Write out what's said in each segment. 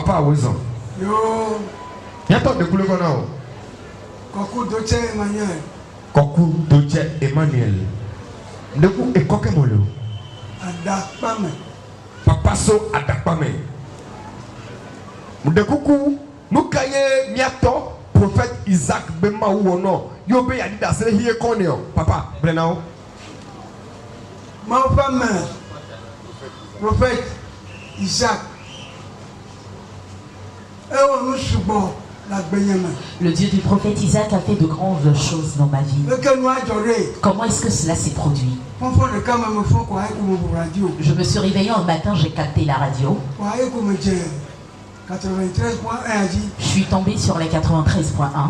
Papa Wizon. Yo. Yato de Koulegonao. Koku Doche Emmanuel. Koku Doche Emmanuel. Neku et Kokemolo. Adakpame. Papa So Adakpame. Mudekuku, Mukaye Miato, prophète Isaac Bema ou non. Yobe Yadida, c'est here Corneo. Papa, Brenao. Ma femme, prophète Isaac. Le Dieu du prophète Isaac a fait de grandes choses dans ma vie. Comment est-ce que cela s'est produit? Je me suis réveillé un matin, j'ai capté la radio. Je suis tombé sur les 93.1.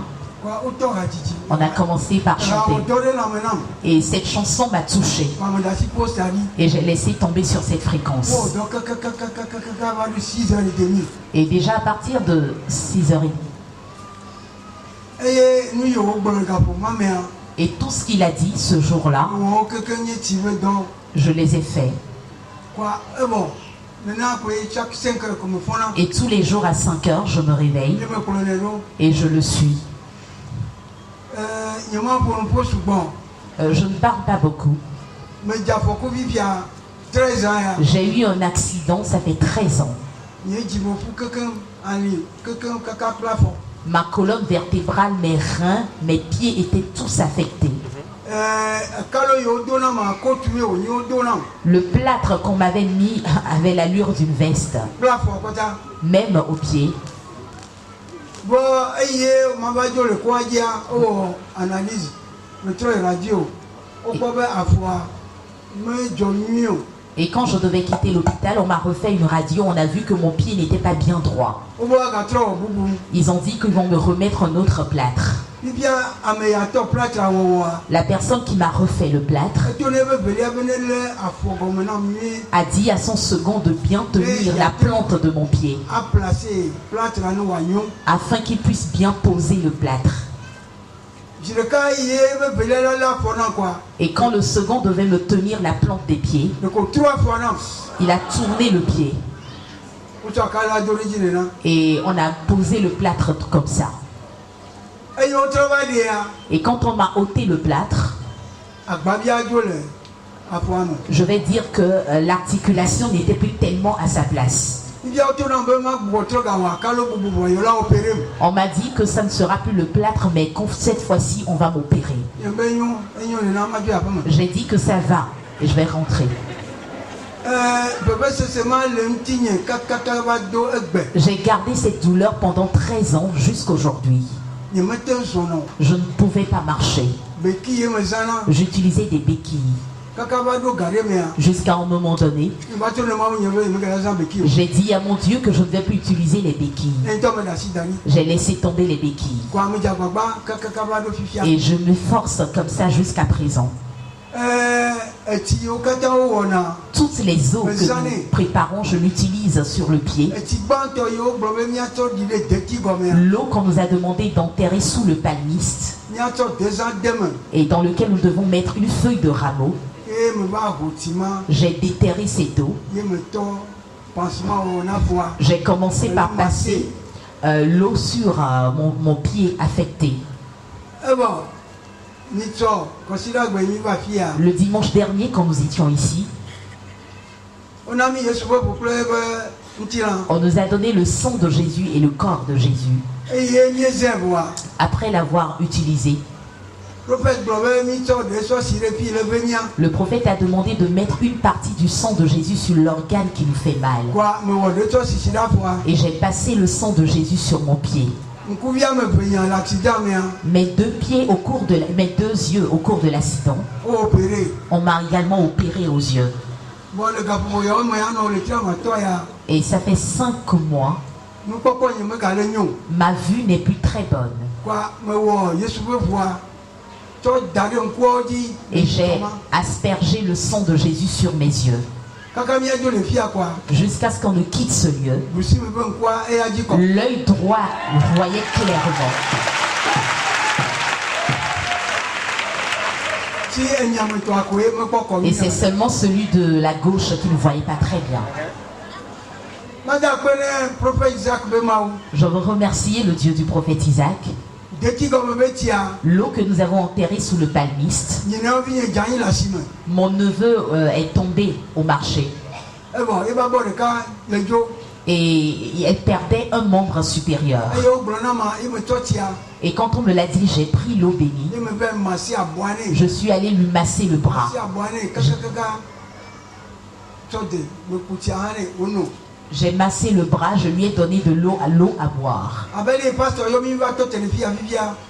On a commencé par chanter. Et cette chanson m'a touché. Et j'ai laissé tomber sur cette fréquence. Et déjà à partir de 6h30. Et tout ce qu'il a dit ce jour-là, je les ai faits. Et tous les jours à 5h, je me réveille et je le suis. Je ne parle pas beaucoup. J'ai eu un accident, ça fait 13 ans. Ma colonne vertébrale, mes reins, mes pieds étaient tous affectés. Le plâtre qu'on m'avait mis avait l'allure d'une veste, même aux pieds. Et quand je devais quitter l'hôpital, on m'a refait une radio, on a vu que mon pied n'était pas bien droit. Ils ont dit qu'ils vont me remettre un autre plâtre. La personne qui m'a refait le plâtre a dit à son second de bien tenir la plante de mon pied afin qu'il puisse bien poser le plâtre. Et quand le second devait me tenir la plante des pieds, il a tourné le pied et on a posé le plâtre comme ça. Et quand on m'a ôté le plâtre, je vais dire que l'articulation n'était plus tellement à sa place. On m'a dit que ça ne sera plus le plâtre, mais cette fois-ci on va m'opérer. J'ai dit que ça va et je vais rentrer. J'ai gardé cette douleur pendant 13 ans jusqu'aujourd'hui. Je ne pouvais pas marcher. J'utilisais des béquilles. Jusqu'à un moment donné, j'ai dit à mon Dieu que je ne devais plus utiliser les béquilles. J'ai laissé tomber les béquilles. Et je me force comme ça jusqu'à présent. Toutes les eaux que nous préparons, je l'utilise sur le pied. L'eau qu'on nous a demandé d'enterrer sous le palmiste et dans lequel nous devons mettre une feuille de rameau. J'ai déterré cette eau. J'ai commencé par passer l'eau sur mon pied affecté. Le dimanche dernier, quand nous étions ici, on nous a donné le sang de Jésus et le corps de Jésus. Après l'avoir utilisé, le prophète a demandé de mettre une partie du sang de Jésus sur l'organe qui nous fait mal. Et j'ai passé le sang de Jésus sur mon pied. Mes deux yeux au cours de l'accident, on m'a également opéré aux yeux. Et ça fait 5 mois, ma vue n'est plus très bonne. Et j'ai aspergé le sang de Jésus sur mes yeux. Jusqu'à ce qu'on ne quitte ce lieu, l'œil droit voyait clairement. Et c'est seulement celui de la gauche qui ne voyait pas très bien. Je veux remercier le Dieu du prophète Isaac. L'eau que nous avons enterrée sous le palmiste, mon neveu est tombé au marché. Et elle perdait un membre supérieur. Et quand on me l'a dit, j'ai pris l'eau bénie. Je suis allé lui masser le bras. J'ai massé le bras, je lui ai donné de l'eau à boire.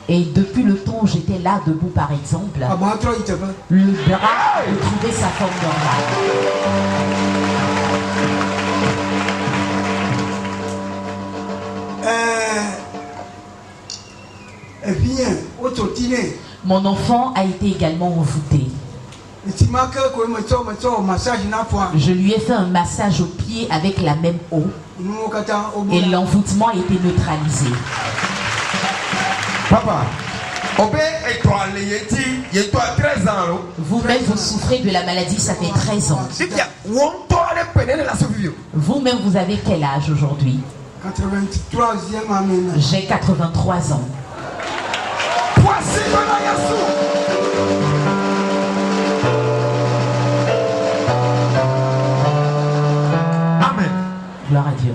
Et depuis le temps où j'étais là debout par exemple, le bras retrouvait sa forme normale. Mon enfant a été également envoûté. Je lui ai fait un massage au pied avec la même eau et l'envoûtement a été neutralisé. Papa, vous-même vous souffrez de la maladie, ça fait 13 ans. Vous-même vous avez quel âge aujourd'hui? J'ai 83 ans. Amen. Gloire à Dieu.